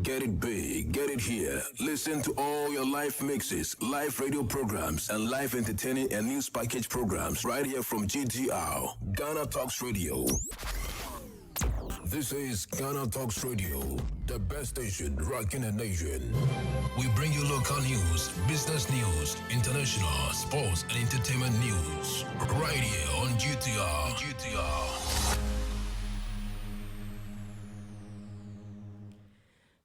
Get it big, get it here. Listen to all your live mixes, live radio programs, and live entertaining and news package programs right here from GTR, Ghana Talks Radio. This is Ghana Talks Radio, the best station rocking the nation. We bring you local news, business news, international, sports, and entertainment news right here on GTR.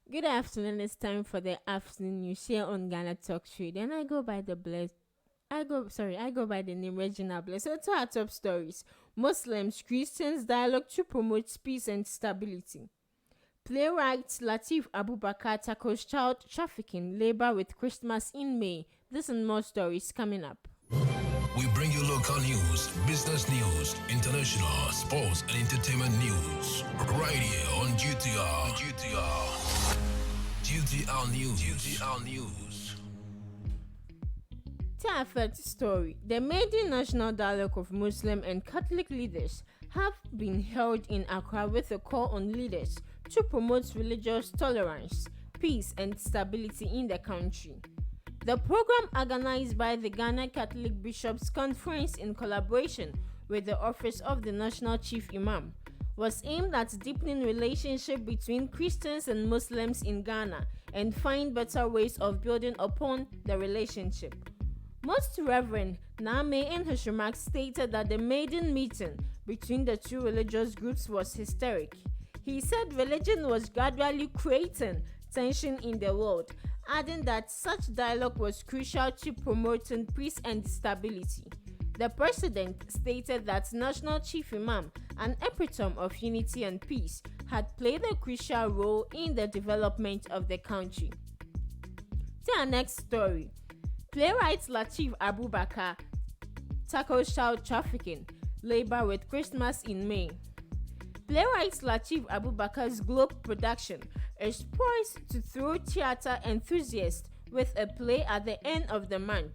Good afternoon. It's time for the afternoon news here on Ghana Talks Radio, and I go by the name Regina Bless. So to our top stories: Muslims, Christians dialogue to promote peace and stability. Playwright LatifAbubakar tackles child trafficking, labor with Christmas in May. This and more stories coming up. We bring you local news, business news, international, sports, and entertainment news right here on GTR. GTR News. To our first story, the maiden national dialogue of Muslim and Catholic leaders have been held in Accra with a call on leaders to promote religious tolerance, peace, and stability in the country. The program, organized by the Ghana Catholic Bishops' Conference in collaboration with the Office of the National Chief Imam, was aimed at deepening relationship between Christians and Muslims in Ghana and find better ways of building upon the relationship. Most Reverend Name in his remarks stated that the maiden meeting between the two religious groups was historic. He said religion was gradually creating tension in the world, adding that such dialogue was crucial to promoting peace and stability. The president stated that National Chief Imam, an epitome of unity and peace, had played a crucial role in the development of the country. To our next story, Playwright LatifAbubakar tackles child trafficking, labor with Christmas in May. Playwright LatifAbubakar's Globe production is poised to throw theater enthusiasts with a play at the end of the month.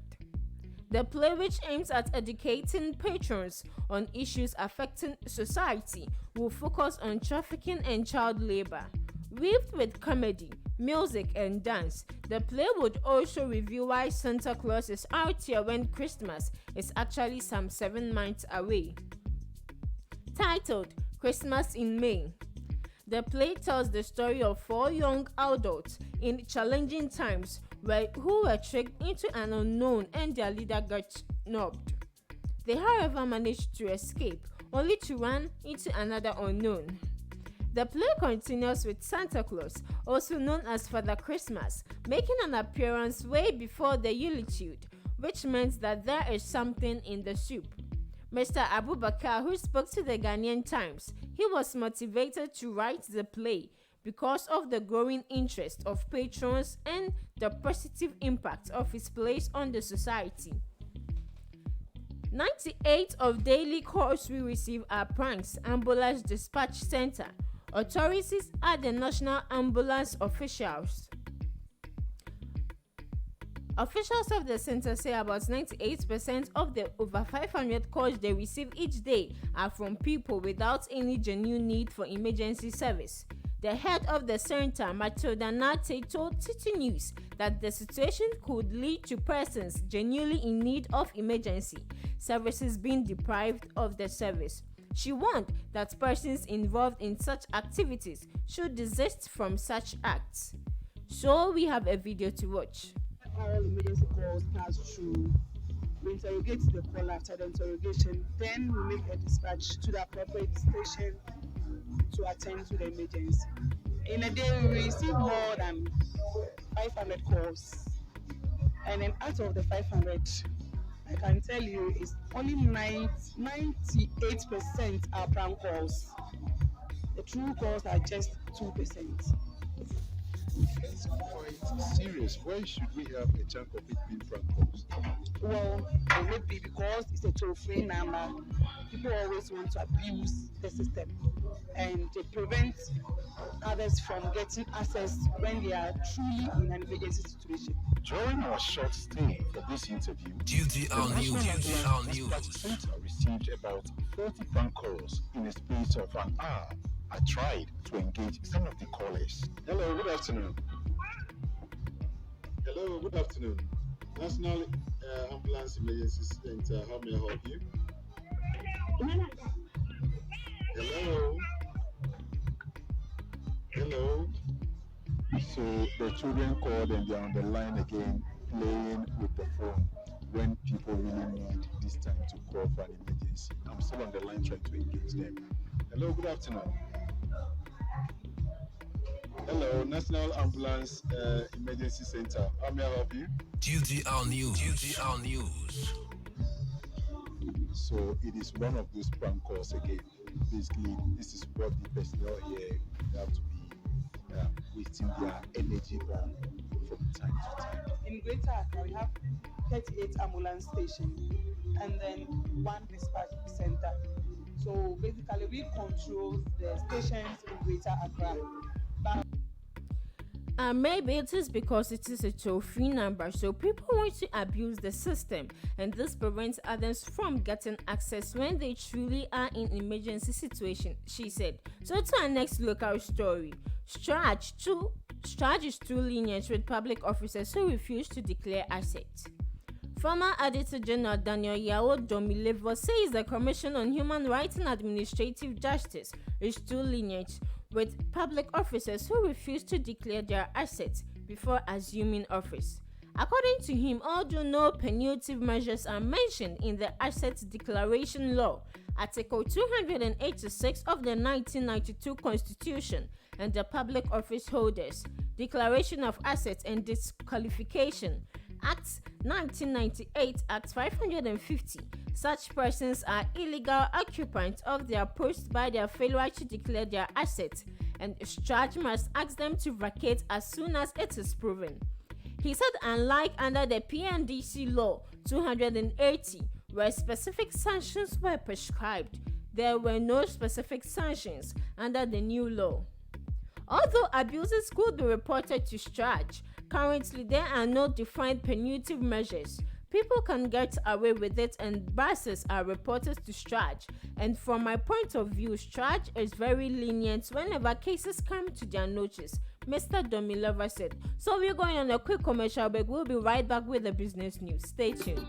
The play, which aims at educating patrons on issues affecting society, will focus on trafficking and child labor. Weaved with comedy, music, and dance, the play would also reveal why Santa Claus is out here when Christmas is actually some 7 months away. Titled Christmas in May, the play tells the story of 4 young adults in challenging times who were tricked into an unknown and their leader got nabbed. They, however, managed to escape, only to run into another unknown. The play continues with Santa Claus, also known as Father Christmas, making an appearance way before the Yuletide, which meant that there is something in the soup. Mr. Abubakar, who spoke to the Ghanaian Times, he was motivated to write the play because of the growing interest of patrons and the positive impact of his plays on the society. 98 of daily calls we receive are pranks, Ambulance Dispatch Center. Authorities at the National Ambulance Officials of the center say about 98% of the over 500 calls they receive each day are from people without any genuine need for emergency service. The head of the center, Matilda Nate, told City News that the situation could lead to persons genuinely in need of emergency services being deprived of the service. She warned that persons involved in such activities should desist from such acts. So we have a video to watch. All emergency calls pass through. We interrogate the call. After the interrogation, then we make a dispatch to the appropriate station to attend to the emergency. In a day, we receive more than 500 calls, and then out of the 500, I can tell you it's only 98% are prank calls. The true calls are just 2%. It's quite serious. Why should we have a chunk of it being prank calls? Well, it may be because it's a toll-free number. People always want to abuse the system, and they prevent others from getting access when they are truly in an emergency situation. During our short stay for this interview, GTR the News. National Dispatch Center received about 40 prank calls in a space of an hour. I tried to engage some of the callers. Hello, good afternoon. Hello, good afternoon. National Ambulance Emergency Center, how may I help you? Hello? Hello? So the children called and they're on the line again, playing with the phone when people really need this time to call for an emergency. I'm still on the line trying to engage them. Hello, good afternoon. Hello, National Ambulance Emergency Center. How may I help you? GTR News. GTR News. So it is one of those prank calls again. Basically, this is what the personnel here have to be wasting their energy on from time to time. In Greater Accra, we have 38 ambulance stations and then 1 dispatch center. So basically, we control the stations in Greater Accra. Maybe it is because it is a toll-free number, so people want to abuse the system, and this prevents others from getting access when they truly are in emergency situation, she said. So to our next local story. CHRAJ is too lenient with public officers who refuse to declare assets. Former Auditor General Daniel Yao Domilevo says the Commission on Human Rights and Administrative Justice is too lenient with public officers who refuse to declare their assets before assuming office. According to him, although no punitive measures are mentioned in the Assets Declaration Law, Article 286 of the 1992 Constitution, and the Public Office Holders Declaration of Assets and Disqualification Act 1998, Act 550, such persons are illegal occupants of their posts by their failure to declare their assets, and CHRAJ must ask them to vacate as soon as it is proven. He said unlike under the PNDC Law 280, where specific sanctions were prescribed, there were no specific sanctions under the new law. Although abuses could be reported to CHRAJ, currently there are no defined punitive measures. People can get away with it and bosses are reported to CHRAJ. And from my point of view, CHRAJ is very lenient whenever cases come to their notice, Mr. Domilova said. So we're going on a quick commercial break. We'll be right back with the business news. Stay tuned.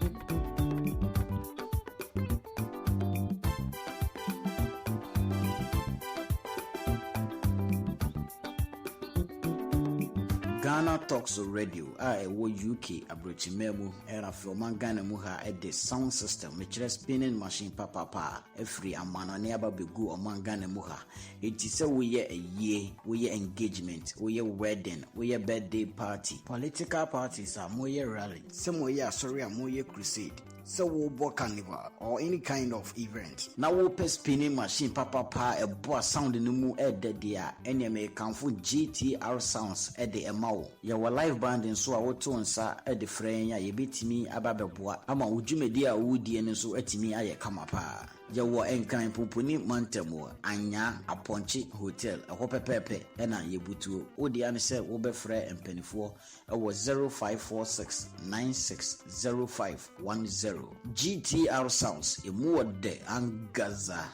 Ghana Talks Radio wo UK abrochimemu era from Ghana mu ha the sound system which spinning machine papa every amano ne ababegu oman Ghana mu ha enti se we ye a year we ye engagement we ye wedding we ye birthday party political parties are mo ye rally some we ye sorry mo ye crusade so we book carnival or any kind of event. Now we pay spinning machine papa a boss sound in the mu the dia any may come for GTR sounds at the emao. Ya wa live band in so a woto nsa at the friend ya yebetimi ababeboa ama ujumedia wudi en so atimi aye kama pa. Ya wa enkan poponi mantemo anya aponchi hotel a hopepepe ena yebutu odi an se wo be frɛ empanifo e wo 0546 960510 GTR sounds emu de angaza.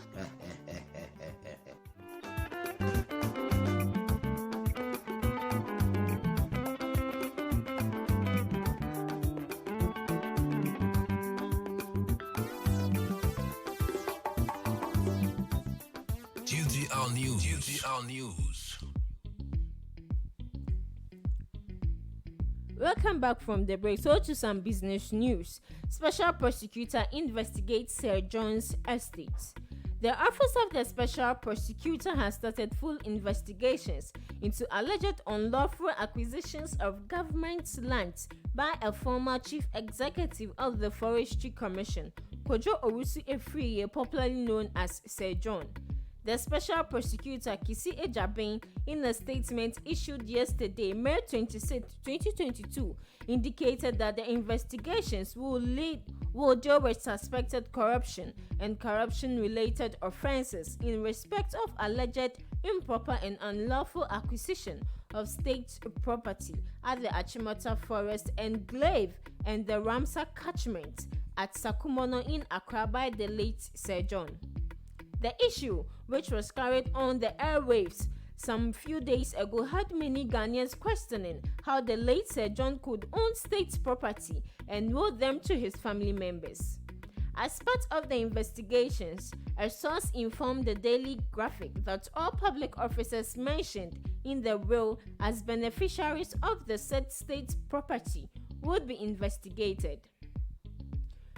GTR News. GTR News. Welcome back from the break. So to some business news. Special Prosecutor investigates Sir John's estate. The Office of the Special Prosecutor has started full investigations into alleged unlawful acquisitions of government lands by a former chief executive of the Forestry Commission, Kojo Owusu Efriye, popularly known as Sir John. The Special Prosecutor Kisi Ejabin, in a statement issued yesterday, May 26, 2022, indicated that the investigations will deal with suspected corruption and corruption-related offences in respect of alleged improper and unlawful acquisition of state property at the Achimota Forest Enclave and the Ramsar catchment at Sakumono in Accra by the late Sir John. The issue, which was carried on the airwaves some few days ago, had many Ghanaians questioning how the late Sir John could own state property and will them to his family members. As part of the investigations, a source informed the Daily Graphic that all public officers mentioned in the will as beneficiaries of the said state property would be investigated.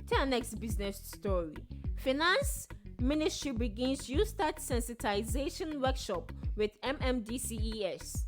To our next business story. Finance Ministry begins YouStart sensitization workshop with MMDCEs.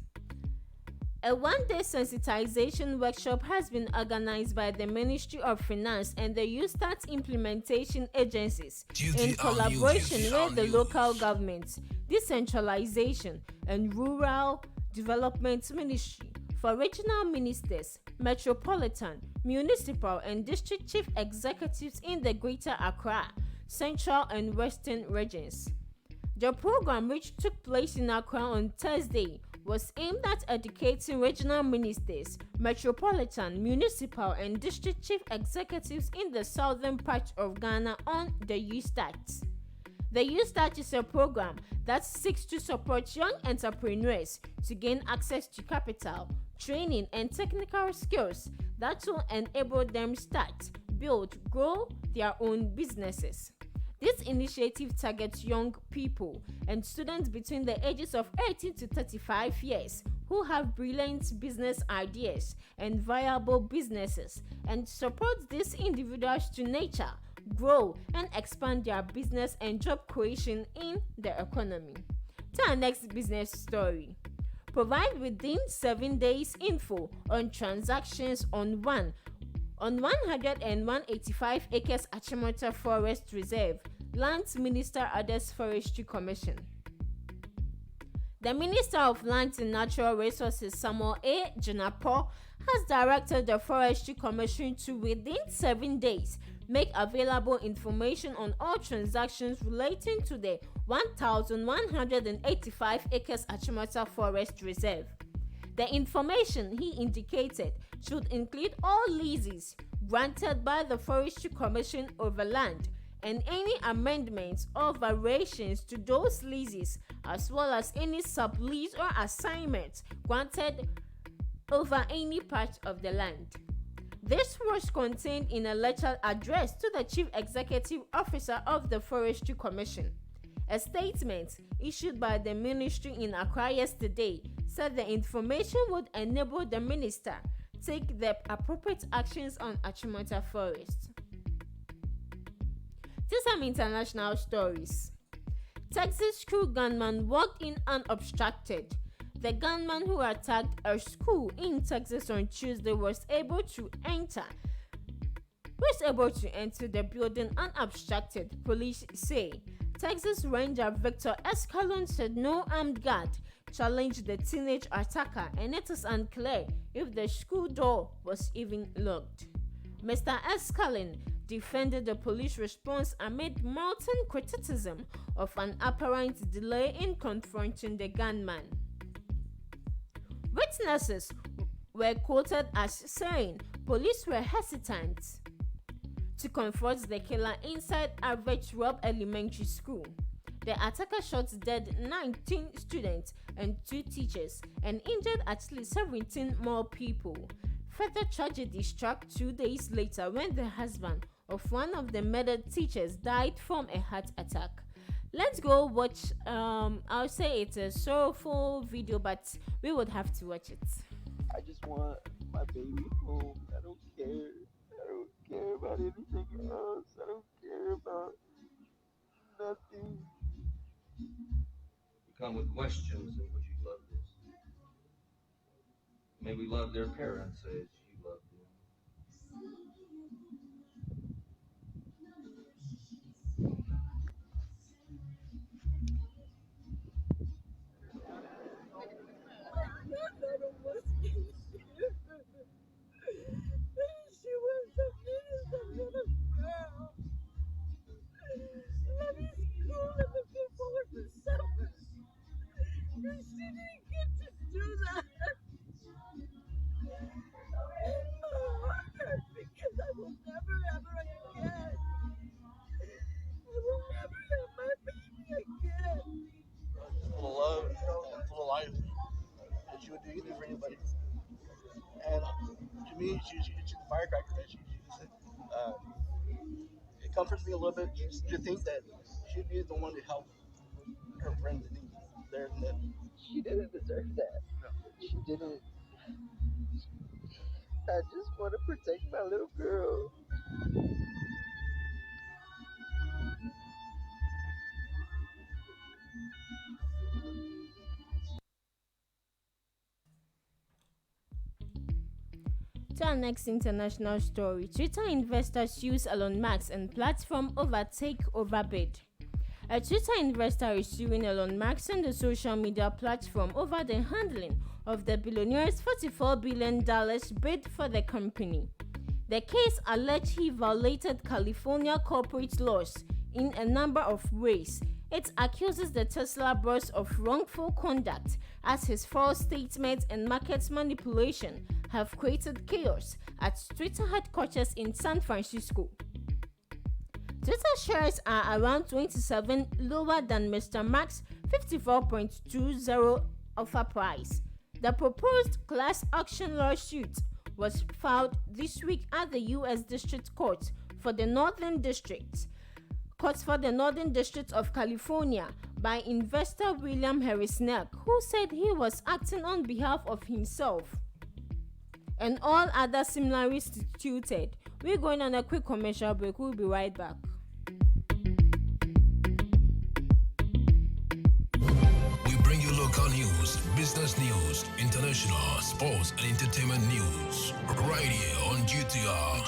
A one-day sensitization workshop has been organized by the Ministry of Finance and the YouStart implementation agencies in collaboration with the local government, decentralization and rural development ministry for regional ministers, metropolitan, municipal and district chief executives in the Greater Accra, Central and Western regions. The program, which took place in Accra on Thursday, was aimed at educating regional ministers, metropolitan, municipal and district chief executives in the southern part of Ghana on the YouStart. The YouStart is a program that seeks to support young entrepreneurs to gain access to capital, training and technical skills that will enable them start, build, grow their own businesses. This initiative targets young people and students between the ages of 18 to 35 years who have brilliant business ideas and viable businesses, and supports these individuals to nurture, grow, and expand their business and job creation in the economy. To our next business story. Provide within 7 days info on transactions on 185 acres Achimota Forest Reserve, Lands Minister orders Forestry Commission. The Minister of Lands and Natural Resources, Samuel A. Jinapo, has directed the Forestry Commission to, within 7 days, make available information on all transactions relating to the 1,185 acres Achimota Forest Reserve. The information, he indicated, should include all leases granted by the Forestry Commission over land and any amendments or variations to those leases, as well as any sublease or assignments granted over any part of the land. This was contained in a letter addressed to the Chief Executive Officer of the Forestry Commission. A statement issued by the ministry in Accra yesterday said the information would enable the minister take the appropriate actions on Achimota Forest. To some international stories. Texas school gunman walked in unobstructed. The gunman who attacked a school in Texas on Tuesday was able to enter the building unobstructed, police say. Texas Ranger Victor Escalon said no armed guard challenged the teenage attacker, and it is unclear if the school door was even locked. Mr. Escalon defended the police response amid mounting criticism of an apparent delay in confronting the gunman. Witnesses were quoted as saying police were hesitant to confront the killer inside Average Rob Elementary School. The attacker shot dead 19 students and 2 teachers and injured at least 17 more people. Further tragedy struck 2 days later when the husband of one of the murdered teachers died from a heart attack. Let's go watch, I'll say it's a sorrowful video, but we would have to watch it. I just want my baby home. I don't care. I don't care about anything else. I don't care about nothing. You come with questions and would you love this? May we love their parents as you love them. She was the innocent little girl. Let me school and the people with the suffer. She didn't get to do that. me, she's a firecracker, and she uses it. It comforts me a little bit to think that she'd be the one to help her friends in need. She didn't deserve that. No. She didn't. I just want to protect my little girl. To our next international story, Twitter investor sues Elon Musk and platform over takeover bid. A Twitter investor is suing Elon Musk and the social media platform over the handling of the billionaire's $44 billion bid for the company. The case alleged he violated California corporate laws in a number of ways. It accuses the Tesla boss of wrongful conduct, as his false statements and market manipulation have created chaos at Twitter headquarters in San Francisco. Twitter shares are around 27 lower than Mr. Musk's $54.20 offer price. The proposed class action lawsuit was filed this week at the U.S. District Court for the Northern District of California by investor William Harrisneck, who said he was acting on behalf of himself and all other similarly situated. We're going on a quick commercial break. We'll be right back. We bring you local news, business news, international, sports, and entertainment news. Right here on GTR.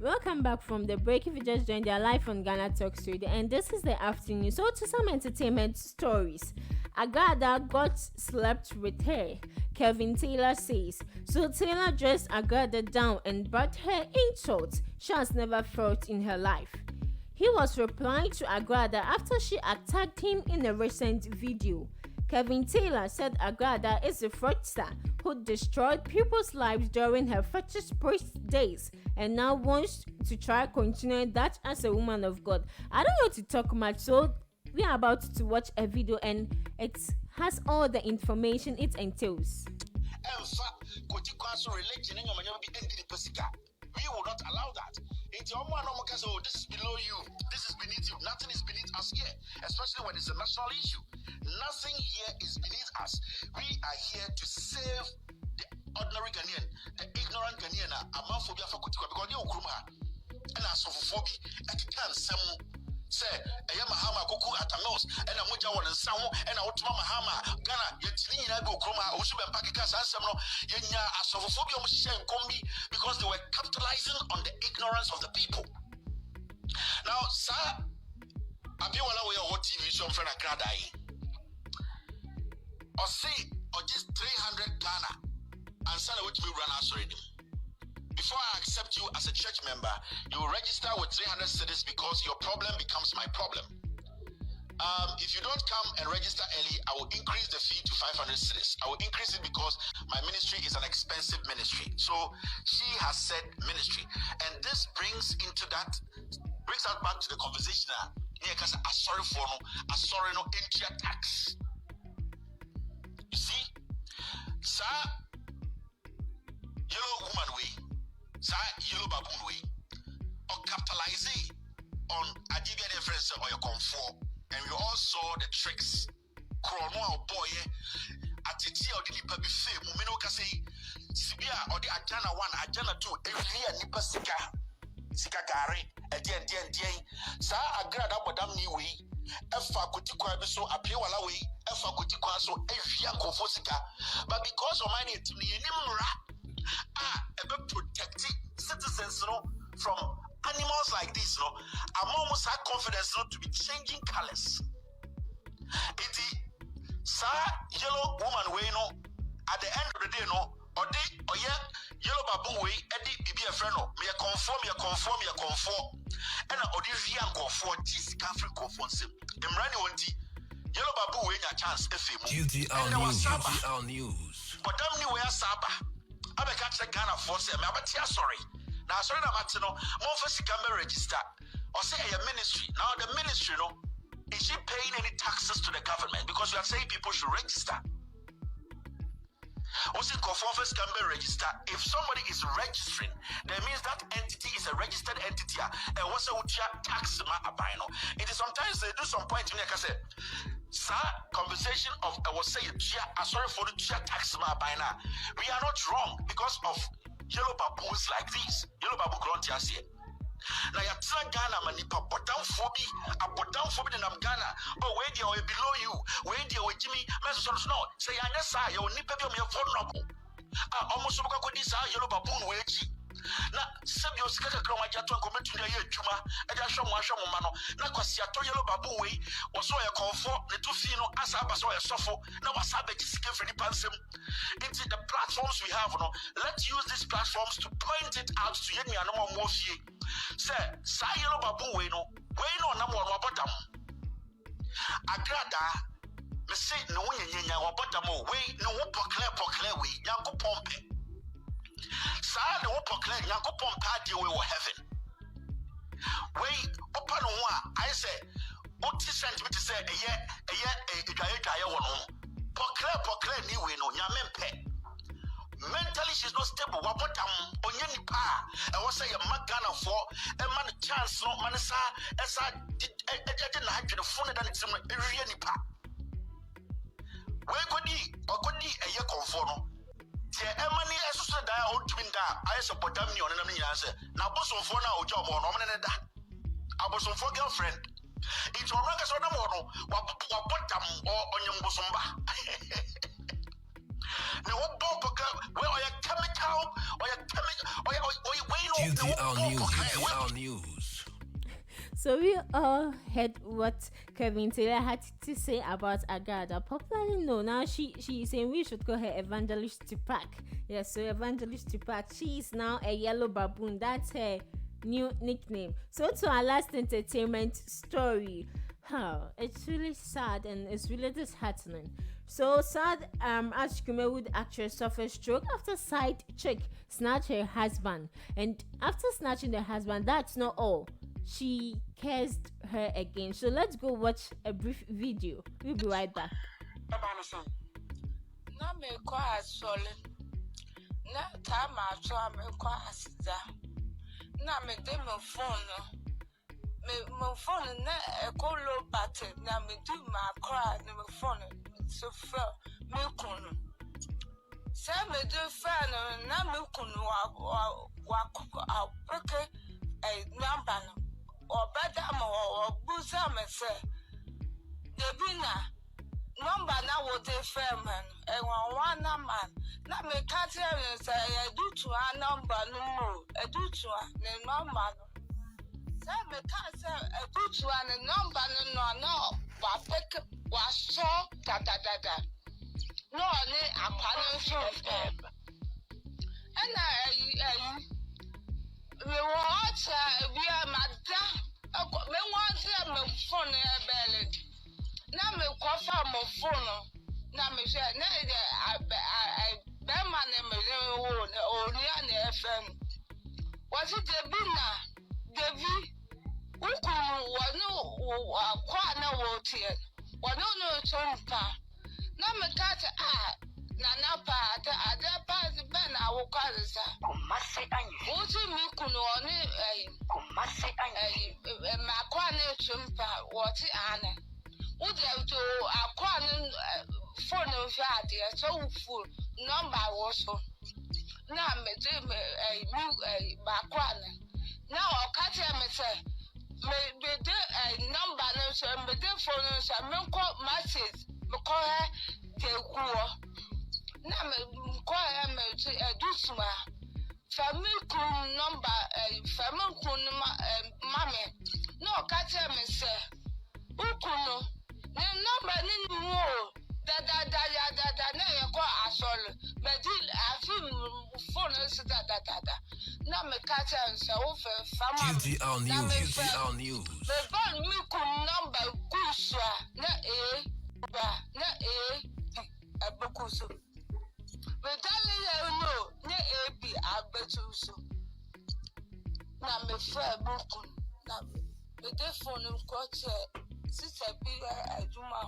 Welcome back from the break. If you just joined, they are live on Ghana Talks Radio, and this is the afternoon. So to some entertainment stories. Agradaa got slept with her, Kevin Taylor says. So Taylor dressed Agradaa down and brought her insults she has never felt in her life. He was replying to Agradaa after she attacked him in a recent video. Kevin Taylor said Agradaa is a fraudster who destroyed people's lives during her fetish priest days and now wants to try continuing that as a woman of God. I don't want to talk much, so we are about to watch a video and it has all the information it entails. We will not allow that. Oh, this is below you, this is beneath you. Nothing is beneath us here, especially when it's a national issue. Nothing here is beneath us. We are here to save the ordinary Ghanaian, the ignorant Ghanaian. Amanphobia for Kutikwa because they are Ukruma and Asofophobia. I can't say Mahama Kuku at a nose and a Muja one and Samu and Outma Mahama Ghana Yetini Nago Kruma, Ushub and Pakikas and Samno Yenya Asofophobia and Kombi because they were capitalizing on the ignorance of the people. Now, sir, Abiwala we are TV show from Agradaa. Or say, or just 300 Ghana and sell it to me run already. Before I accept you as a church member, you will register with 300 cedis because your problem becomes my problem. If you don't come and register early, I will increase the fee to 500 cedis. I will increase it because my ministry is an expensive ministry. So she has said ministry. And this brings us back to the conversation. Sorry for no entry tax. You see, sir, yellow woman way, sir, yellow baboon way, or capitalizing on a given reference or your comfort, and we all saw the tricks. Chrono boy, at the tea or the nipa buffet, Mumino Kasi, Sibia or the Ajana 1, Ajana 2, every year nipa sika gari, a dien, sir, Agradaa Madam Niwi. Efa kutikwa so appear wala we efa kutikwa so efia nkofosika but because of my team ebe protect citizens from animals like this I'm almost had confidence not to be changing colors. It sir yellow woman way at the end of the day or yellow baboon way edi bibi a friend me conform and Odivia go for this country conference. Imrani wanti yellow babu we a chance GTR News. But damn new way Saba. I be catch the Ghana force me abatia sorry. Now sorry na matino more for camera register or say a ministry. Now the ministry is she paying any taxes to the government because we are saying people should register. Also, office can be registered. If somebody is registering, that means that entity is a registered entity. And what's a tax abino? It is sometimes they do some point in the say, sir, conversation of I was saying, sorry for the tax abina. We are not wrong because of yellow baboons like this. Yellow babu grontias here. Now you're telling Ghana manipa but down phobia in Ghana. Oh, where they are below you, where they are Jimmy, Messrs. No, say I say you nip of your phone. Almost look this yellow baboon wage. Now, send your sketch from my jato and commit to the year Juma, and I show my mano. Now, because you told yellow baboon way was so a comfort, the two fino as I was so a suffer. Now, what's happening is for the person. Into the platforms we have, no, let's use these platforms to point it out to you and no more fee. Say, yellow baboon way no, number one bottom. Agradaa, me say no yen bottom way, no poclair way, yanko pompe. Sir, the poclair, yanko pompa we were heaven. Way, open one, I say, what sent me to say a year, poclair, new way, no, yamen mentally, she's not stable. What on any pa? I was say a magana for a man chance, no manasa, as I didn't have the phone than it's really pa. Where could he or could he a year conform? The Emily as to die old twin da, I support them on an answer. Now, bosom for now, job or no man. I was on for girlfriend. It's all right as on a model, what bottom or on your bosomba. Now, what where are your chemical or your GTR News. So we all heard what Kevin Taylor had to say about Agradaa. Popularly known now, she is saying we should call her Evangelist Tupac. Yes, so Evangelist Tupac. She is now a yellow baboon. That's her new nickname. So to our last entertainment story. It's really sad and it's really disheartening. So sad as Kumawood actress suffers stroke after Sidechick snatched her husband. And after snatching the husband, that's not all. She cursed her again. So let's go watch a brief video. We'll be right back. My phone na a call low battery. Now me do my cry. My phone so fair. Me kun. Say me do fair. Now me kun wa break a number or better or boozer me say. The bina number now what they fair man. And one man. Now me can't tell you say I do to a number no more. I do to a number. Say me can't say a good one and number no wa pick was so da no ne akwana so and we watch we are madam me want me phone belly na me kofa mo phone na me say na I be man me o ni na FM was it the bina Devi Kwana Wotian, one no chompa. No, me cat Nana pa, the other part the ben I will call it. What do me kunoni a Makwana chompa, what Anna? Would you do a quan phone of yard, so full number was so. Now me do a Makwana. Now I'll catch him and say, me do a number no so me do phone so me call message me call her the cool. Now me call her me to do some family kun number family kun mommy. No catch him and say, Ukuno, the number ni more. Da na ye kwa asol but I feel phone is da na me catch and say o family GTR News the ban me kun number kuswa na abukuso we tell no na ab abetuso na me fa bukun na me de phone ko che sister bi aduma.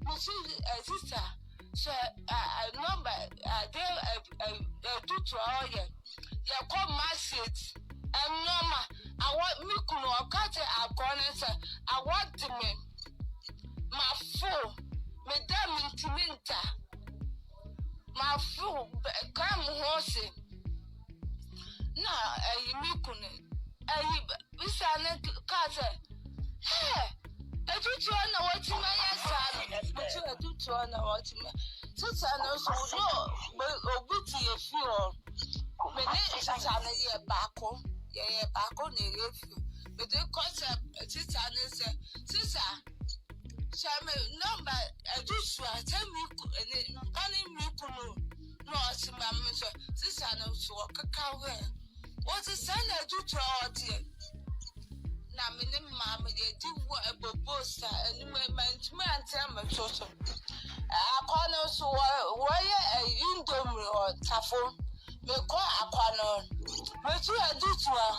Sister, So number they do to all you call message and normal. I want me to cut it. I'm gonna say I want to me my fool, Madame Timinta, my fool, come horse. Now, you couldn't. We sounded cut. Hey, I do to know what you may say, but you do to know what you may. Since I know so low, but obey your fuel. My name is a baco, yeah, baco near you. But the concept, sister, sister, shall me number a douche, tell me, and canning me canoe. No, it's my mister, sister, no, so a cacao. What is son I do to all dear? Now, my name, mamma, they do what a poster, and you may man tell my daughter. I call no so why a indomie or taffo. Me call a quanon. But you are due to her.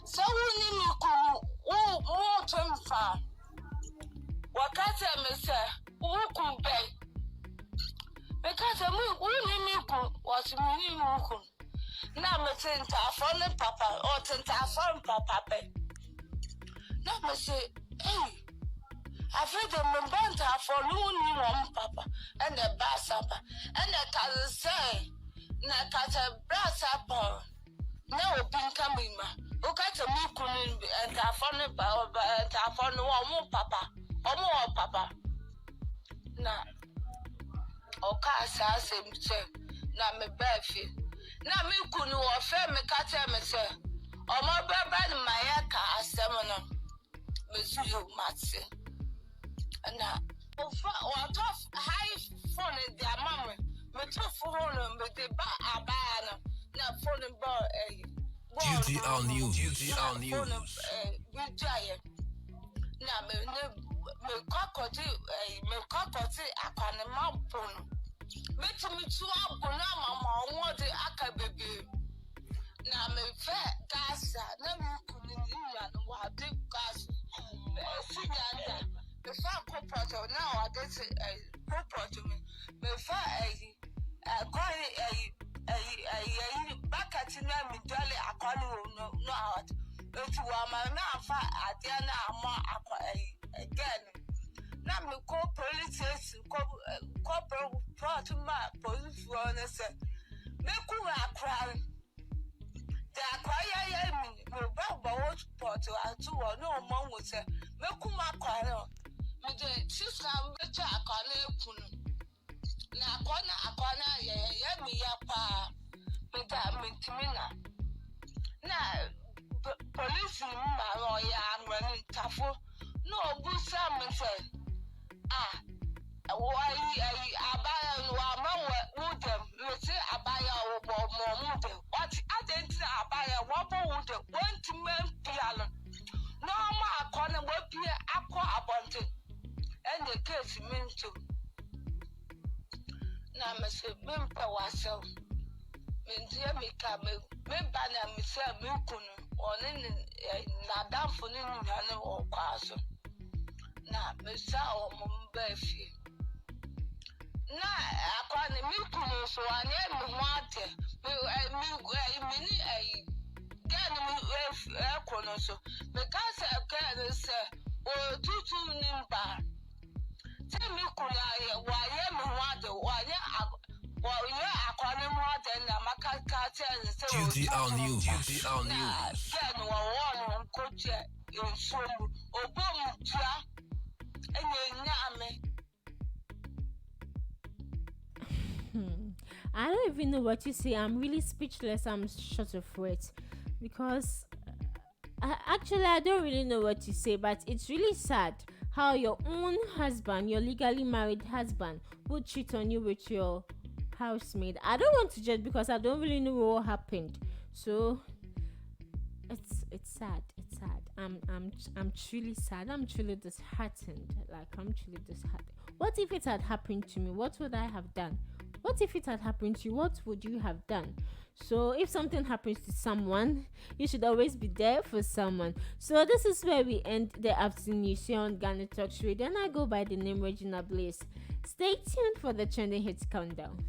So we need me come more term far. What can I say? Who could pay? Because I need me come what me come. Now me think I found papa or think I found papa. Now me say, hey. I feel the moment for no papa and the bass up and the cousin say, Nakata brass up. No pink coming, look at me couldn't and I found it and I found no more papa or more papa. Now, okay, say, now me baby. Now me couldn't offer me cat me say, or more bad my car as seminar. Monsieur Matsi. Now, what off high phone in their mamma, but two phone, but they buy a banner, not phone and bar a GTR News. GTR News. Good giant. Now, me cockatoo, a panama pony. Make me 2 up on my what the aka baby. Now, me fair gas, never couldn't even what big gas. The fat corporate now, I did say a corporate to me. Before a back at him, Dolly, I call you no out. But you are my man, at the end of again. Now, me call police, corporal brought to my police for honest. Make who are crying. The acquire me, no bad pot or 2 or no one would say, make who my choir. Me the sister better akwane na akwana ya mi ya pa me da me timina na police ma ro ya anwani tafo no obusa me say why abaya wa ma wudem me say abaya wo mo mudem what identity abaya wo bo wudem want to men pialo no ma akwana wo pie akọ abonte. And the case means to now, Mr. Bimpa was so. Mendia me come, Bimbana, Mr. Milkun, or in Nadam for Nino or Paso. Now, Mr. Mumbefi. Now, I can't Milkun, so I never wanted. Mini a gun so because I can't say, oh, 2 nimba. Tell me, could I, why am I GTR News. GTR News. I don't even know what you say. I'm really speechless. I'm short of words because I don't really know what to say, but it's really sad how your own husband, your legally married husband, would cheat on you with your housemaid. I don't want to judge because I don't really know what happened. So it's sad. It's sad. I'm truly sad. I'm truly disheartened. I'm truly disheartened. What if it had happened to me? What would I have done? What if it had happened to you? What would you have done? So if something happens to someone, you should always be there for someone. So this is where we end the afternoon news here on Ghana Talks Radio, and I go by the name Regina Blaze. Stay tuned for the trending hits countdown.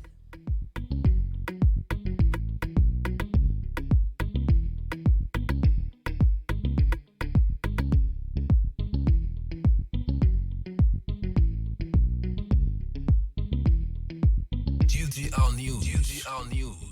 GTR News.